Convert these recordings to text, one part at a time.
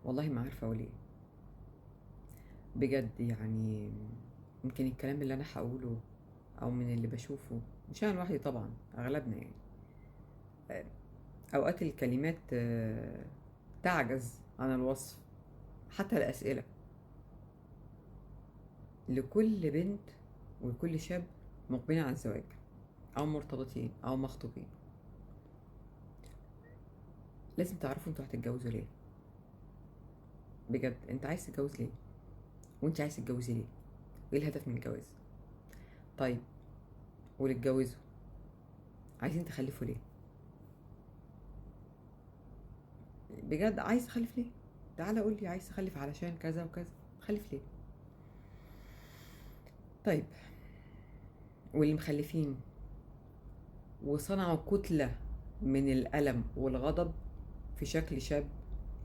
والله ما عارفة أقول إيه. بجد يعني يمكن الكلام اللي أنا هقوله أو من اللي بشوفه، مش أنا لوحدي طبعا، أغلبنا يعني. آه، أوقات الكلمات تعجز عن الوصف، حتى الأسئلة. لكل بنت ولكل شاب مقبلين على الزواج أو مرتبطين أو مخطوبين، لازم تعرفوا انتوا هتتجوزوا ليه. بجد انت عايز تتجوز ليه؟ وانت عايز تتجوزي ليه؟ وايه الهدف من الجواز؟ طيب، واللي اتجوزوا عايزين تخلفوا ليه؟ بجد عايز تخلف ليه؟ تعالى قول لي عايز تخلف علشان كذا وكذا. خلف ليه؟ طيب، واللي مخلفين وصنعوا كتلة من الألم والغضب في شكل شاب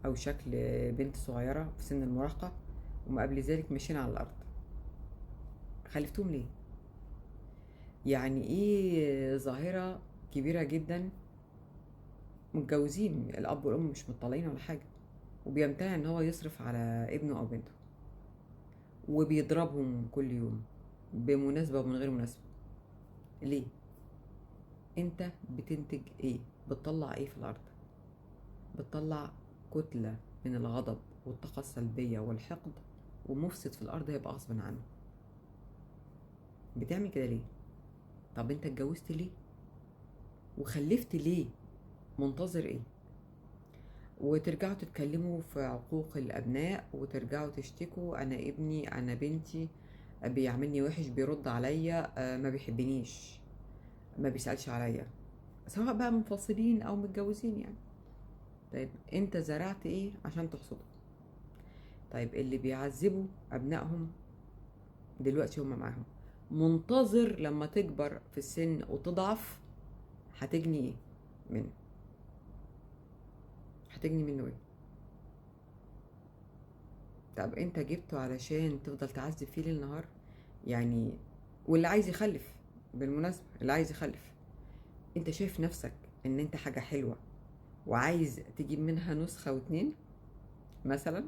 أو شكل بنت صغيرة في سن المراهقة، وما قبل ذلك ماشيين على الأرض، خلفتهم ليه؟ يعني إيه ظاهرة كبيرة جدا، متجوزين الأب والأم مش مطلعين ولا حاجة، وبيمتنع إن هو يصرف على ابنه أو بنته، وبيضربهم كل يوم بمناسبة ومن غير مناسبة. ليه؟ انت بتنتج ايه؟ بتطلع ايه في الارض؟ بتطلع كتلة من الغضب والطاقة السلبية والحقد، ومفسد في الارض هيبقى غصبا عنه. بتعمل كده ليه؟ طب انت اتجوزت ليه؟ وخلفت ليه؟ منتظر ايه؟ وترجعوا تتكلموا في عقوق الابناء، وترجعوا تشتكوا انا ابني انا بنتي بيعملني وحش، بيرد عليا، ما بيحبنيش، ما بيسألش عليا، سواء بقى منفصلين او متجوزين يعني. طيب انت زرعت ايه عشان تحصده؟ طيب اللي بيعذبوا ابنائهم دلوقتي هم معاهم، منتظر لما تكبر في السن وتضعف هتجني ايه منه؟ هتجني منه ايه؟ طب انت جبته علشان تفضل تعذب فيه ليل نهار يعني؟ واللي عايز يخلف، بالمناسبة اللي عايز يخلف، انت شايف نفسك ان انت حاجة حلوة وعايز تجيب منها نسخة واتنين مثلا؟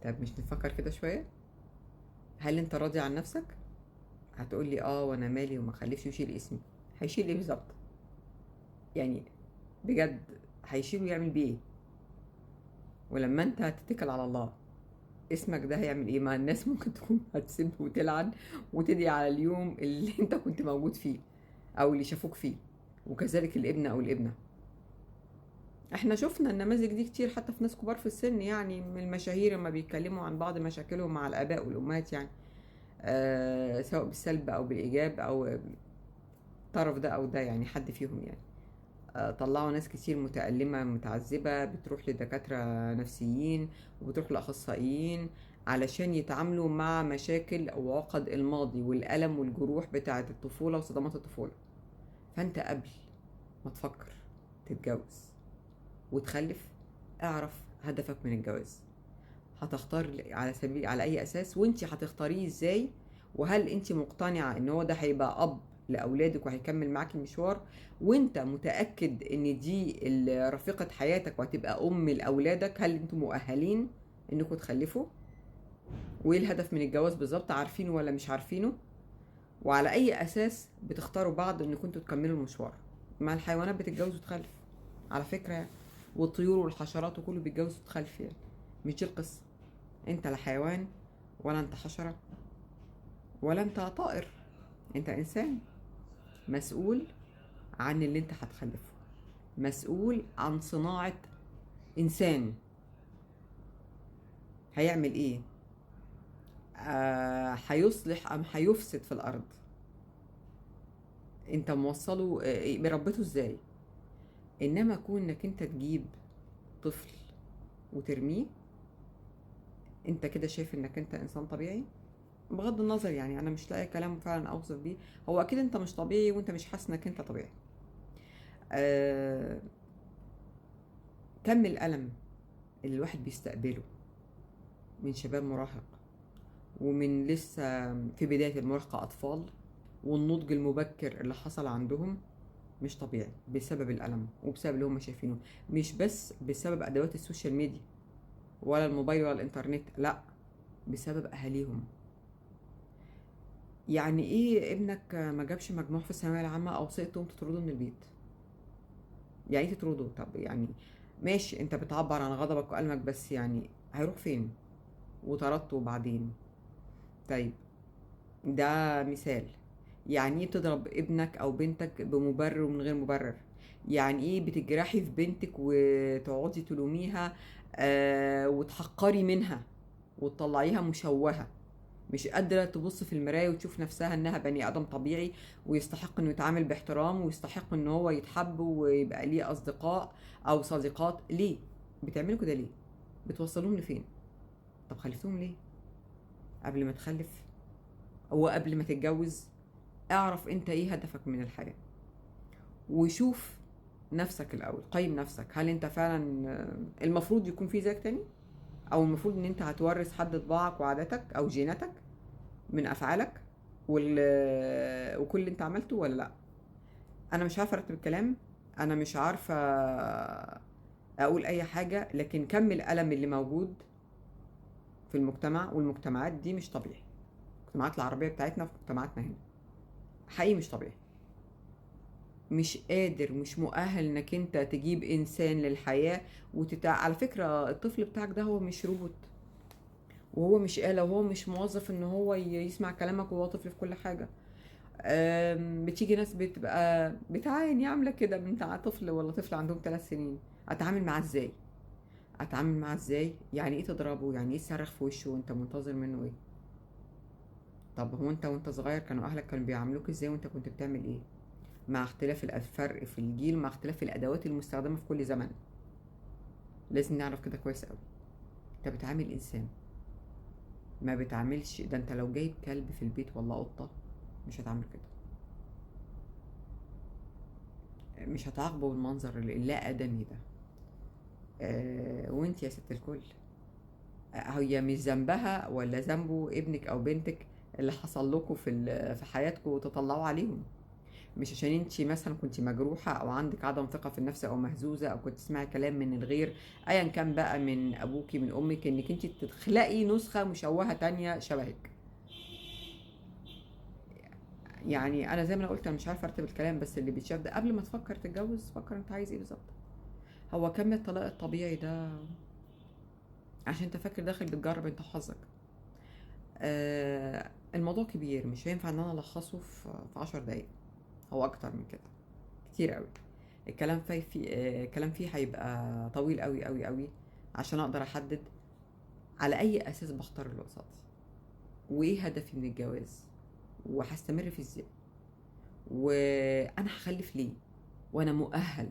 طب مش نفكر كده شوية؟ هل انت راضي عن نفسك؟ هتقول لي اه وانا مالي وما خليفش يشيل اسمي. هيشيل ايه بالظبط يعني؟ بجد هيشيل ويعمل بيه ايه؟ ولما انت هتتكل على الله، اسمك ده هيعمل ايه؟ ما الناس ممكن تكون هتسب وتلعن وتدعي على اليوم اللي انت كنت موجود فيه او اللي شافوك فيه، وكذلك الابن او الابنه. احنا شفنا النماذج دي كتير حتى في ناس كبار في السن، يعني من المشاهير لما بيتكلموا عن بعض مشاكلهم مع الاباء والامهات يعني، سواء بالسلب او بالايجاب او طرف ده او ده، يعني حد فيهم يعني. طلعوا ناس كتير متألمة متعذبة بتروح لدكاترة نفسيين وبتروح لأخصائيين علشان يتعاملوا مع مشاكل أو عقد الماضي والألم والجروح بتاعة الطفولة وصدمات الطفولة. فأنت قبل ما تفكر تتجوز وتخلف، اعرف هدفك من الجواز. هتختار على سبيل على أي أساس؟ وانت هتختاريه ازاي؟ وهل انت مقتنعة ان هو ده هيبقى اب لاولادك وهيكمل معاك المشوار، وانت متأكد ان دي رفيقة حياتك وهتبقى ام لاولادك؟ هل انتم مؤهلين انكم تخلفوا؟ وايه الهدف من الجواز بالظبط؟ عارفينه ولا مش عارفينه؟ وعلى اي اساس بتختاروا بعض انكم انتوا تكملوا المشوار؟ ما الحيوانات بتتجوز وتخلف على فكرة يعني، والطيور والحشرات وكله بيتجوز وتخلف يعني. مش دي القصة؟ انت لا حيوان ولا انت حشرة ولا انت طائر، انت انسان مسؤول عن اللي انت هتخلفه، مسؤول عن صناعة انسان. هيعمل ايه؟ هيصلح ام هيفسد في الارض؟ انت موصله بربته ازاي؟ انما كون انك انت تجيب طفل وترميه، انت كده شايف انك انت انسان طبيعي؟ بغض النظر يعني، انا مش لاقي كلام فعلا اوصف بيه. هو اكيد انت مش طبيعي وانت مش حاسس انك انت طبيعي. آه كم الالم اللي الواحد بيستقبله من شباب مراهق، ومن لسه في بداية المراهقة أطفال، والنضج المبكر اللي حصل عندهم مش طبيعي بسبب الألم وبسبب اللي هم شايفينه، مش بس بسبب أدوات السوشيال ميديا. ولا الموبايل ولا الانترنت، لا، بسبب اهاليهم. يعني ايه ابنك ما جابش مجموع في الثانويه العامه او سقط تقوم تطرده من البيت؟ يعني ايه تطرده؟ طب يعني ماشي، انت بتعبر عن غضبك وألمك، بس يعني هيروح فين؟ وطردته وبعدين؟ طيب، ده مثال. يعني ايه بتضرب ابنك او بنتك بمبرر ومن غير مبرر؟ يعني ايه بتجرحي في بنتك وتقعدي تلوميها وتحقري منها وتطلعيها مشوهة، مش قادرة تبص في المراية وتشوف نفسها انها بني ادم طبيعي ويستحق انه يتعامل باحترام ويستحق ان هو يتحب ويبقى ليه اصدقاء او صديقات؟ ليه بتعملوا كده؟ ليه بتوصلوهم لفين؟ طب خلفتهم ليه قبل ما تخلف او قبل ما تتجوز؟ اعرف انت ايه هدفك من الحياة، وشوف نفسك الاول، قيم نفسك. هل انت فعلا المفروض يكون في زيك تاني، او المفروض ان انت هتورث حد طباعك وعاداتك او جيناتك من افعالك وكل اللي انت عملته، ولا لا؟ انا مش عارفه ارتب الكلام، انا مش عارفه اقول اي حاجه، لكن كم الالم اللي موجود في المجتمع والمجتمعات دي مش طبيعي. المجتمعات العربيه بتاعتنا في مجتمعاتنا هنا حقيقي مش طبيعي. مش قادر، مش مؤهل انك انت تجيب انسان للحياه على فكره الطفل بتاعك ده هو مش روبوت، وهو مش آلة، وهو مش موظف ان هو يسمع كلامك وهو طفل في كل حاجه. بتيجي ناس بتبقى بتعاني عامله كده من طفل ولا طفل عندهم 3 سنين، اتعامل معاه ازاي؟ اتعامل معاه ازاي؟ يعني ايه تضربه؟ يعني ايه تصرخ في وشه وانت منتظر منه ايه؟ طب هو انت وانت صغير كانوا اهلك كانوا بيعاملوك ازاي وانت كنت بتعمل ايه؟ مع اختلاف الفرق في الجيل، مع اختلاف الادوات المستخدمه في كل زمن، لازم نعرف كده كويس قوي. انت بتعامل انسان، ما بتعاملش ده. انت لو جايب كلب في البيت ولا قطه مش هتعمل كده، مش هتعاقبه بالمنظر اللا ادمي ده. وانت يا ست الكل، هي مش ذنبها ولا ذنبه ابنك او بنتك اللي حصل لكم في حياتكم وتطلعوا عليهم. مش عشان انت مثلا كنت مجروحه او عندك عدم ثقه في النفس او مهزوزه او كنت تسمعي كلام من الغير، ايا كان بقى، من ابوكي من امك، انك انت تخلقي نسخه مشوهه تانية شبهك. يعني انا زي ما انا قلت، انا مش عارفه ارتب الكلام، بس اللي بيتشاف ده قبل ما تفكر تتجوز فكر انت عايز ايه بالظبط. هو كم الطلاق الطبيعي ده عشان انت فاكر داخل بتجرب انت حظك؟ الموضوع كبير، مش هينفع ان انا الخصه في 10 دقايق، هو اكتر من كده كتير قوي. الكلام الكلام فيه هيبقى طويل قوي قوي قوي عشان اقدر احدد على اي اساس بختار اللي قصادي، وايه هدفي من الجواز، وهستمر فيه ازاي، وانا هخلف ليه، وانا مؤهل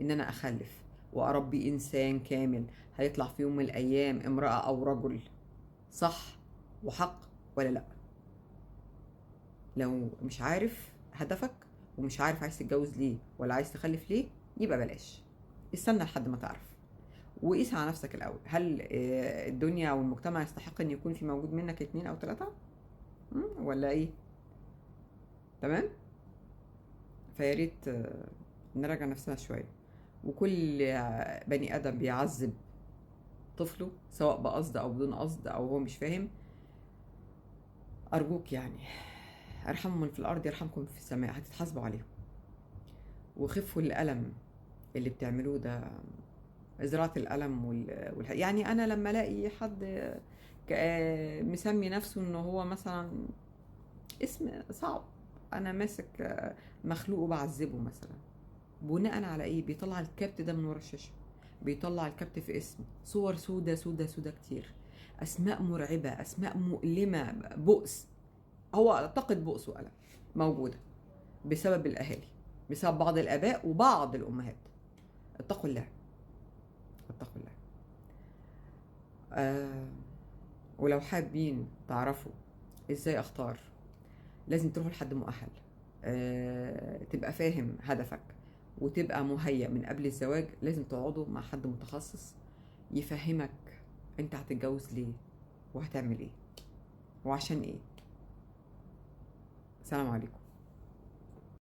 ان انا اخلف واربي انسان كامل هيطلع في يوم من الايام امرأة او رجل صح وحق ولا لا. لو مش عارف هدفك ومش عارف عايز تتجوز ليه ولا عايز تخلف ليه، يبقى بلاش، استنى لحد ما تعرف، وقيس على نفسك الاول. هل الدنيا او المجتمع يستحق ان يكون في موجود منك 2 أو 3 ولا ايه؟ تمام. فياريت نراجع نفسنا شوية. وكل بني ادم بيعذب طفله سواء بقصد او بدون قصد او هو مش فاهم، ارجوك يعني ارحموا من في الارض يرحمكم في السماء، هتتحاسبوا عليهم. وخفوا الالم اللي بتعملوه ده، زراعة الألم يعني أنا لما ألاقي حد مسمي نفسه إنه هو مثلا اسم صعب، أنا ماسك مخلوق وبعذبه مثلا، بناء على إيه؟ بيطلع الكبت ده من ورا الشاشة، بيطلع الكبت في اسم، صور سودة سودة سودة كتير، أسماء مرعبة، أسماء مؤلمة، بؤس. هو أعتقد بؤس وألم موجودة بسبب الأهالي، بسبب بعض الآباء وبعض الأمهات. اتقوا الله، اتقوا الله. ولو حابين تعرفوا ازاي اختار، لازم تروحوا لحد مؤهل، تبقى فاهم هدفك وتبقى مهيأ من قبل الزواج. لازم تقعدوا مع حد متخصص يفهمك انت هتتجوز ليه وهتعمل ايه وعشان ايه. سلام عليكم.